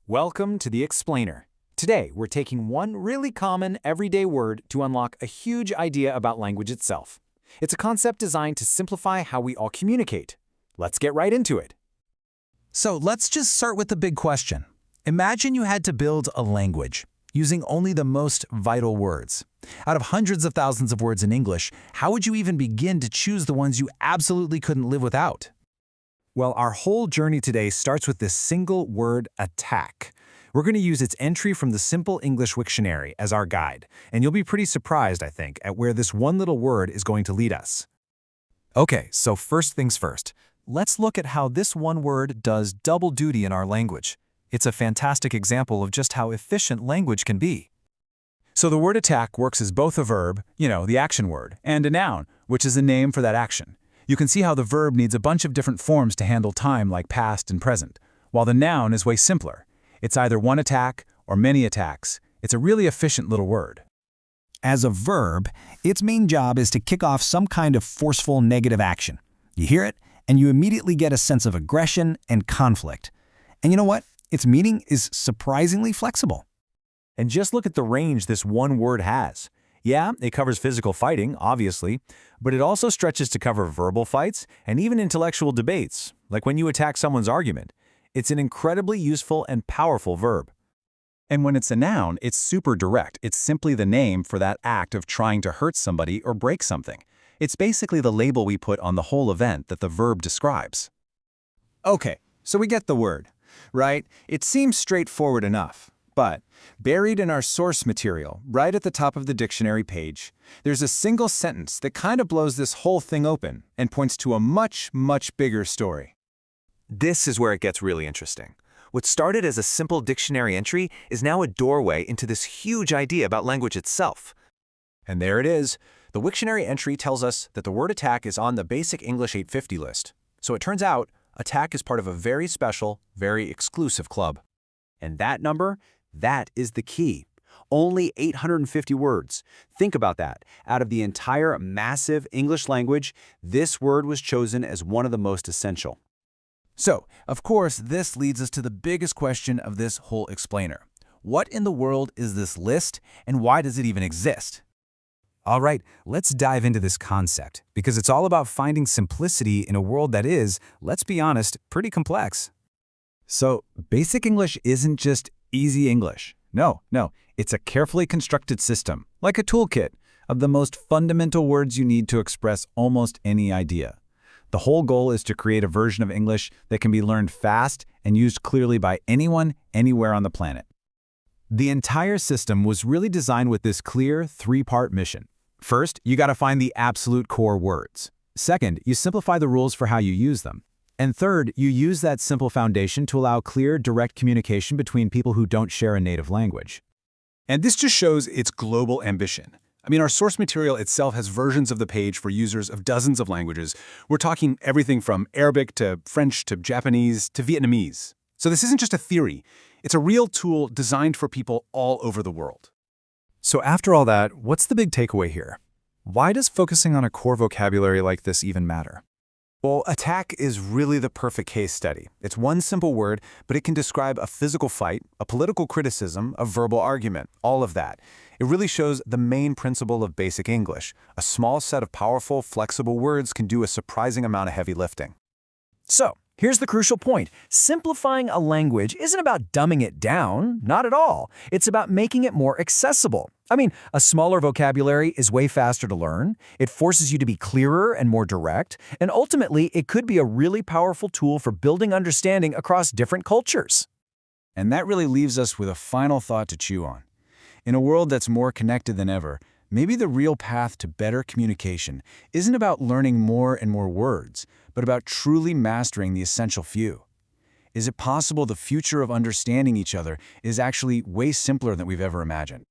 Welcome to The Explainer. Today, we're taking one really common, everyday word to unlock a huge idea about language itself. It's a concept designed to simplify how we all communicate. Let's get right into it. So let's just start with the big question. Imagine you had to build a language using only the most vital words. Out of hundreds of thousands of words in English, how would you even begin to choose the ones you absolutely couldn't live without? Well, our whole journey today starts with this single word, attack. We're going to use its entry from the Simple English Wiktionary as our guide, and you'll be pretty surprised, I think, at where this one little word is going to lead us. Okay, so first things first. Let's look at how this one word does double duty in our language. It's a fantastic example of just how efficient language can be. So the word attack works as both a verb, the action word, and a noun, which is a name for that action. You can see how the verb needs a bunch of different forms to handle time like past and present, while the noun is way simpler. It's either one attack or many attacks. It's a really efficient little word. As a verb, its main job is to kick off some kind of forceful negative action. You hear it, and you immediately get a sense of aggression and conflict. And you know what? Its meaning is surprisingly flexible. And just look at the range this one word has. Yeah, it covers physical fighting, obviously, but it also stretches to cover verbal fights and even intellectual debates, like when you attack someone's argument. It's an incredibly useful and powerful verb. And when it's a noun, it's super direct. It's simply the name for that act of trying to hurt somebody or break something. It's basically the label we put on the whole event that the verb describes. Okay, so we get the word, right? It seems straightforward enough. But buried in our source material, right at the top of the dictionary page, there's a single sentence that kind of blows this whole thing open and points to a much, much bigger story. This is where it gets really interesting. What started as a simple dictionary entry is now a doorway into this huge idea about language itself. And there it is. The Wiktionary entry tells us that the word attack is on the Basic English 850 list. So it turns out, attack is part of a very special, very exclusive club. And that number? That is the key. Only 850 words. Think about that. Out of the entire massive English language, this word was chosen as one of the most essential. So, of course, this leads us to the biggest question of this whole explainer. What in the world is this list, and why does it even exist? All right, let's dive into this concept, because it's all about finding simplicity in a world that is, let's be honest, pretty complex. So, Basic English isn't just easy English. No, it's a carefully constructed system, like a toolkit, of the most fundamental words you need to express almost any idea. The whole goal is to create a version of English that can be learned fast and used clearly by anyone, anywhere on the planet. The entire system was really designed with this clear three-part mission. First, you got to find the absolute core words. Second, you simplify the rules for how you use them. And third, you use that simple foundation to allow clear, direct communication between people who don't share a native language. And this just shows its global ambition. Our source material itself has versions of the page for users of dozens of languages. We're talking everything from Arabic to French to Japanese to Vietnamese. So this isn't just a theory. It's a real tool designed for people all over the world. So after all that, what's the big takeaway here? Why does focusing on a core vocabulary like this even matter? Well, attack is really the perfect case study. It's one simple word, but it can describe a physical fight, a political criticism, a verbal argument, all of that. It really shows the main principle of Basic English. A small set of powerful, flexible words can do a surprising amount of heavy lifting. So, here's the crucial point. Simplifying a language isn't about dumbing it down, not at all. It's about making it more accessible. A smaller vocabulary is way faster to learn. It forces you to be clearer and more direct, and ultimately, it could be a really powerful tool for building understanding across different cultures. And that really leaves us with a final thought to chew on. In a world that's more connected than ever, maybe the real path to better communication isn't about learning more and more words, but about truly mastering the essential few. Is it possible the future of understanding each other is actually way simpler than we've ever imagined?